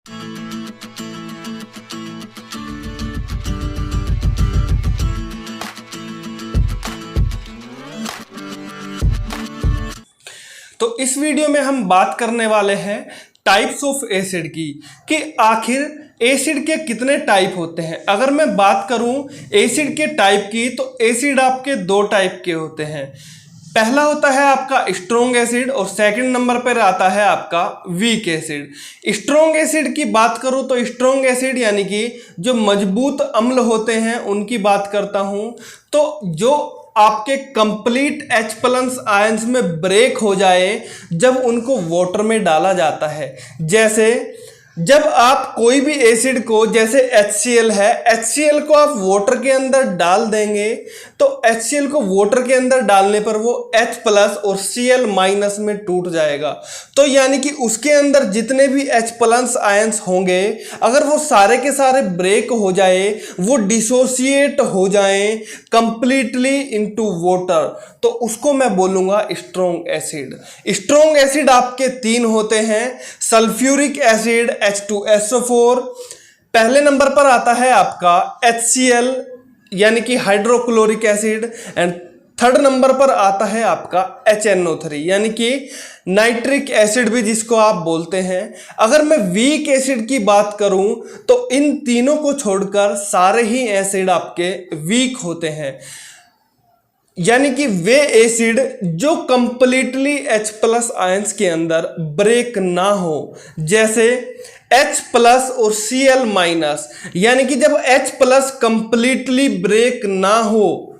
तो इस वीडियो में हम बात करने वाले हैं टाइप्स ऑफ एसिड की, कि आखिर एसिड के कितने टाइप होते हैं। अगर मैं बात करूं एसिड के टाइप की, तो एसिड आपके दो टाइप के होते हैं। पहला होता है आपका स्ट्रॉन्ग एसिड और सेकंड नंबर पर आता है आपका वीक एसिड। स्ट्रॉन्ग एसिड की बात करूं तो स्ट्रॉन्ग एसिड यानी कि जो मजबूत अम्ल होते हैं उनकी बात करता हूं। तो जो आपके कंप्लीट H+ आयंस में ब्रेक हो जाए जब उनको वाटर में डाला जाता है। जैसे जब आप कोई भी एसिड को, जैसे HCl है, HCl को आप वाटर के अंदर डाल देंगे तो HCl को वाटर के अंदर डालने पर वो H+ और Cl- में टूट जाएगा। तो यानी कि उसके अंदर जितने भी H+ आयंस होंगे, अगर वो सारे के सारे ब्रेक हो जाए, वो डिसोसिएट हो जाए कंप्लीटली इनटू वाटर, तो उसको मैं बोलूंगा स्ट्रॉन्ग एसिड। स्ट्रॉन्ग एसिड आपके तीन होते हैं, सल्फ्यूरिक एसिड H2SO4, पहले नंबर पर आता है आपका HCl यानी कि hydrochloric acid, and third number पर आता है आपका HNO3 यानी कि नाइट्रिक एसिड भी जिसको आप बोलते हैं। अगर मैं वीक एसिड की बात करूं तो इन तीनों को छोड़कर सारे ही एसिड आपके वीक होते हैं, यानी कि वे एसिड जो कंप्लीटली H+ आयंस के अंदर ब्रेक ना हो। जैसे H+ और Cl-, यानी कि जब H+ कंप्लीटली ब्रेक ना हो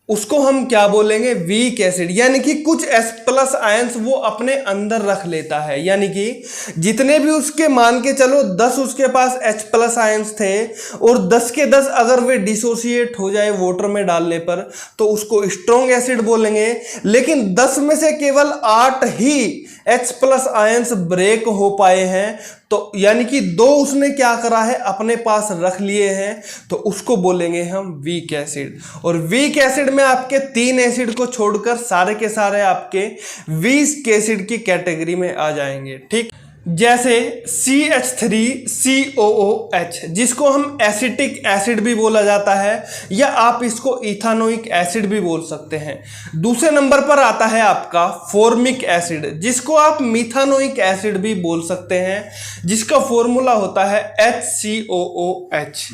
उसको हम क्या बोलेंगे, वीक एसिड। यानी कि कुछ H+ आयंस वो अपने अंदर रख लेता है, यानी कि जितने भी उसके, मान के चलो 10 उसके पास H+ आयंस थे और 10 के 10 अगर वे डिसोसिएट हो जाए वाटर में डालने पर तो उसको स्ट्रॉन्ग एसिड बोलेंगे। लेकिन 10 में से केवल 8 ही H+ आयंस ब्रेक हो पाए हैं, तो यानी कि 2 उसने क्या करा है, अपने पास रख लिए हैं, तो उसको बोलेंगे हम वीक एसिड। और वीक एसिड में आपके 3 एसिड को छोड़कर सारे के सारे आपके वीक एसिड की कैटेगरी में आ जाएंगे। ठीक, जैसे CH3COOH जिसको हम एसिटिक एसिड भी बोला जाता है, या आप इसको इथानोइक एसिड भी बोल सकते हैं। दूसरे नंबर पर आता है आपका फॉर्मिक एसिड जिसको आप मिथानोइक एसिड भी बोल सकते हैं, जिसका फॉर्मूला होता है HCOOH।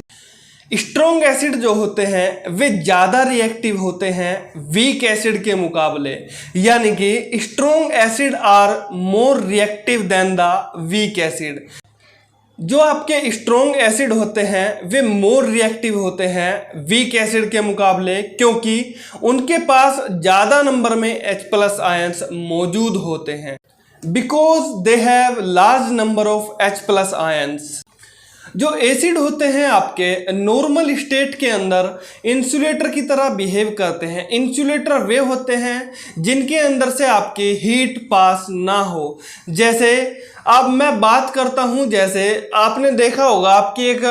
स्ट्रॉन्ग एसिड जो होते हैं वे ज्यादा रिएक्टिव होते हैं वीक एसिड के मुकाबले, यानी कि strong acid are more reactive than the weak acid. जो आपके स्ट्रॉन्ग एसिड होते हैं वे मोर रिएक्टिव होते हैं वीक एसिड के मुकाबले, क्योंकि उनके पास ज्यादा नंबर में H+ आयंस मौजूद होते हैं, because they have large number of H+ ions. जो एसिड होते हैं आपके नॉर्मल स्टेट के अंदर इंसुलेटर की तरह बिहेव करते हैं। इंसुलेटर वे होते हैं जिनके अंदर से आपकी हीट पास ना हो। जैसे अब मैं बात करता हूं, जैसे आपने देखा होगा आपकी एक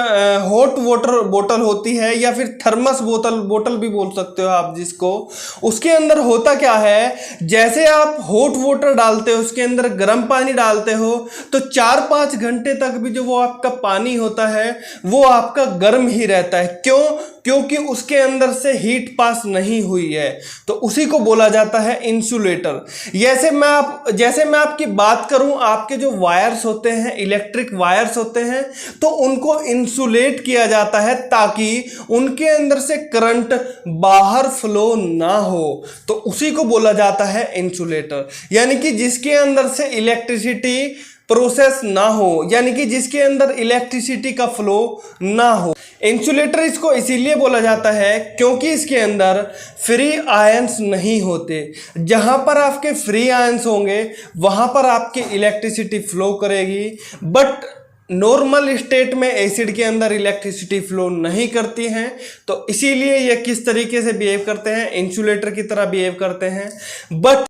हॉट वाटर बोतल होती है, या फिर थर्मस बोतल भी बोल सकते हो आप जिसको। उसके अंदर होता क्या है, जैसे आप हॉट वाटर डालते हो, उसके अंदर गर्म पानी डालते हो, तो 4-5 घंटे तक भी जो वो आपका पानी होता है वो आपका गर्म ही रहता है। क्यों? क्योंकि उसके अंदर से हीट पास नहीं हुई है, तो उसी को बोला जाता है इंसुलेटर। जैसे मैं आपकी बात करूं, आपके जो वायर्स होते हैं, इलेक्ट्रिक वायर्स होते हैं, तो उनको इंसुलेट किया जाता है ताकि उनके अंदर से करंट बाहर फ्लो ना हो, तो उसी को बोला जाता है इंसुलेटर। यानी कि जिसके अंदर से इलेक्ट्रिसिटी प्रोसेस ना हो, यानी कि जिसके अंदर इलेक्ट्रिसिटी का फ्लो ना हो। इंसुलेटर इसको इसीलिए बोला जाता है क्योंकि इसके अंदर फ्री आयंस नहीं होते। जहां पर आपके फ्री आयंस होंगे वहां पर आपकी इलेक्ट्रिसिटी फ्लो करेगी, बट नॉर्मल स्टेट में एसिड के अंदर इलेक्ट्रिसिटी फ्लो नहीं करती हैं, तो इसीलिए ये किस तरीके से बिहेव करते हैं, इंसुलेटर की तरह बिहेव करते हैं। बट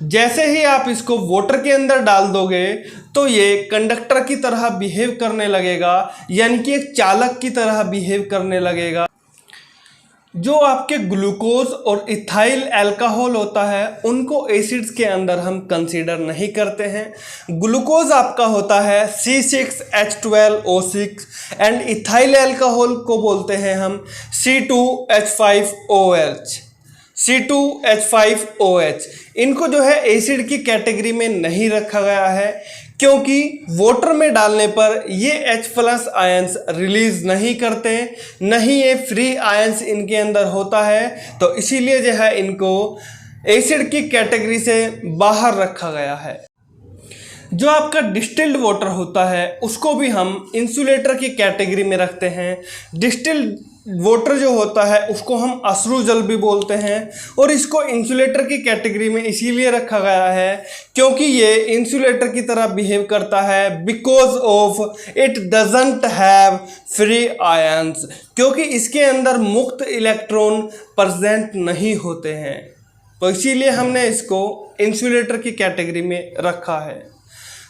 जैसे ही आप इसको वाटर के अंदर डाल दोगे तो ये कंडक्टर की तरह बिहेव करने लगेगा, यानी कि एक चालक की तरह बिहेव करने लगेगा। जो आपके ग्लूकोज और इथाइल अल्कोहल होता है उनको एसिड्स के अंदर हम कंसीडर नहीं करते हैं। ग्लूकोज आपका होता है C6H12O6 एंड इथाइल अल्कोहल को बोलते हैं हम C2H5OH। C2H5OH इनको जो है एसिड की कैटेगरी में नहीं रखा गया है क्योंकि वाटर में डालने पर ये H+ आयंस रिलीज नहीं करते, नहीं ये फ्री आयंस इनके अंदर होता है, तो इसीलिए जो है इनको एसिड की कैटेगरी से बाहर रखा गया है। जो आपका डिस्टिल्ड वाटर होता है उसको भी हम इंसुलेटर की कैटेगरी में रखते हैं। डिस्टिल्ड वाटर जो होता है उसको हम अश्रु जल भी बोलते हैं और इसको इंसुलेटर की कैटेगरी में इसीलिए रखा गया है क्योंकि ये इंसुलेटर की तरह बिहेव करता है because of it doesn't have free ions, क्योंकि इसके अंदर मुक्त इलेक्ट्रॉन प्रेजेंट नहीं होते हैं, तो इसीलिए हमने इसको इंसुलेटर की कैटेगरी में रखा है।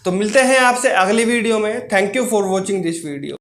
तो मिलते हैं आपसे अगली वीडियो में। Thank you for watching this video.